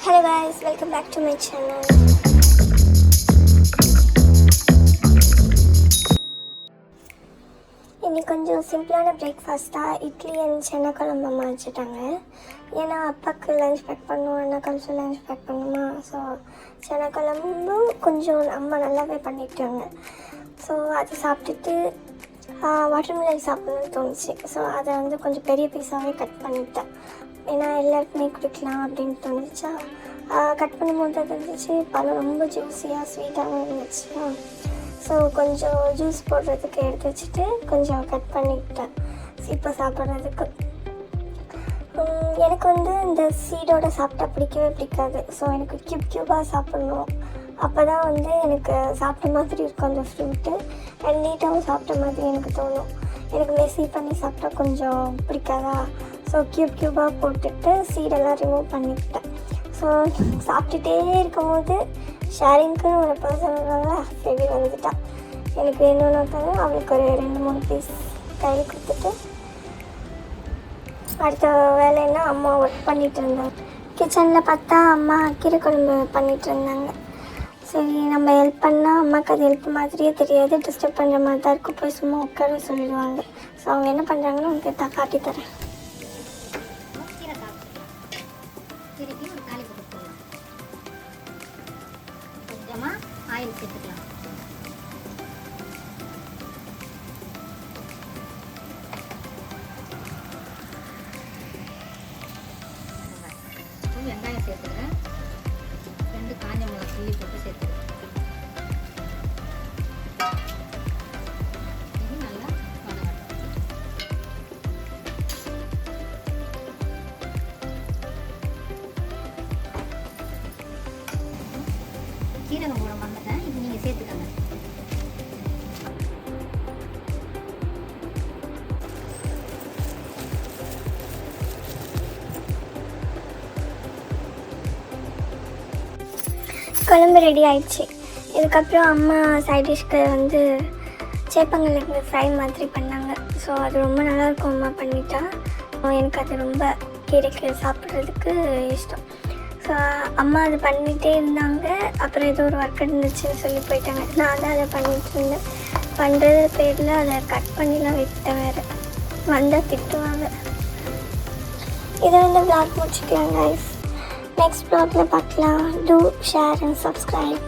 Hello guys, welcome back to my channel. இன்னைக்கு கொஞ்சம் சிம்பிளான பிரேக்ஃபாஸ்ட்டாக இட்லி அண்ட் சென்னை குழம்பு அம்மா வச்சுட்டாங்க. ஏன்னா அப்பாவுக்கு லஞ்ச் பேக் பண்ணணும், அண்ணாக்கு லஞ்ச் பேக் பண்ணணுமா. ஸோ சென்னை குழம்பும் கொஞ்சம் அம்மா நல்லாவே பண்ணிட்டாங்க. ஸோ அதை சாப்பிட்டுட்டு வாட்டர்மெலன் சாப்பிட்ணுன்னு தோணுச்சு. ஸோ அதை கொஞ்சம் பெரிய பீஸாகவே கட் பண்ணிட்டேன். ஏன்னா எல்லாருக்குமே குடிக்கலாம் அப்படின்னு தோணுச்சா. கட் பண்ணும்போது அது இருந்துச்சு, பழம் ரொம்ப ஜூஸியாக ஸ்வீட்டாகவும் இருந்துச்சு. ஸோ கொஞ்சம் ஜூஸ் போடுறதுக்கு எடுத்து வச்சுட்டு கொஞ்சம் கட் பண்ணிக்கிட்டேன் இப்போ சாப்பிட்றதுக்கு. எனக்கு இந்த சீடோட சாப்பிட்டா பிடிக்கவே பிடிக்காது. ஸோ எனக்கு க்யூபாக சாப்பிட்ணும். அப்போ தான் எனக்கு சாப்பிட்ட மாதிரி இருக்கும் அந்த ஃப்ரூட்டு. அண்ட் நீட்டாகவும் சாப்பிட்ட மாதிரி எனக்கு தோணும். எனக்கு மெஸ்ஸி பண்ணி சாப்பிட்டா கொஞ்சம் பிடிக்காதா. ஸோ க்யூபாக போட்டுட்டு சீடெல்லாம் ரிமூவ் பண்ணிக்கிட்டேன். ஸோ சாப்பிட்டுட்டே இருக்கும்போது ஷேரிங்க்குன்னு ஒரு பர்சன் இருக்காங்களா, ஃபெபி வந்துட்டான். எனக்கு வேணும்னு உட்காந்து அவளுக்கு ஒரு 2-3 பீஸ் கையில் கொடுத்துட்டு அடுத்த வேலைன்னா அம்மா ஒர்க் பண்ணிகிட்டு இருந்தாங்க. கிச்சனில் பார்த்தா அம்மா கீரை குழம்பு பண்ணிகிட்டு இருந்தாங்க. சரி, நம்ம ஹெல்ப் பண்ணால் அம்மாவுக்கு அது ஹெல்ப் மாதிரியே தெரியாது, டிஸ்டர்ப் பண்ணுற மாதிரி தான் இருக்கும். போய் சும்மா உட்கார சொல்லிடுவாங்க. ஸோ அவங்க என்ன பண்ணுறாங்கன்னு உங்களுக்கு காட்டித்தரேன். ஆயில் சேர்த்துக்கலாம். வெங்காயம் சேர்த்துக்கிறேன். 2 காஞ்ச மிளகாய் கிள்ளி போட்டு சேர்த்துக்கிறேன். இது நல்லா வதங்கட்டும். சீரகம் போட மறந்துட்டேன், இது நீங்கள் சேர்த்துக்கங்க. குழம்பு ரெடி ஆயிடுச்சு. இதுக்கப்புறம் அம்மா சைட் டிஷ்க்கு சேப்பங்கிழங்கு ஃப்ரை மாதிரி பண்ணாங்க. ஸோ அது ரொம்ப நல்லாயிருக்கும். அம்மா பண்ணிட்டா எனக்கு அது ரொம்ப கீரைக்கு சாப்பிட்றதுக்கு இஷ்டம். ஸோ அம்மா அது பண்ணிகிட்டே இருந்தாங்க. அப்புறம் ஏதோ ஒரு ஒர்க் இருந்துச்சுன்னு சொல்லி போயிட்டாங்க. நான் தான் அதை பண்ணிகிட்டு இருந்தேன். பண்ணுறது பேரில் அதை கட் பண்ணிலாம் விட்டேன். வேறு வந்தால் திட்டுவாங்க. இதை vlog முடிச்சுக்கலாம் guys. Next vlogல பார்க்கலாம். Do share and subscribe.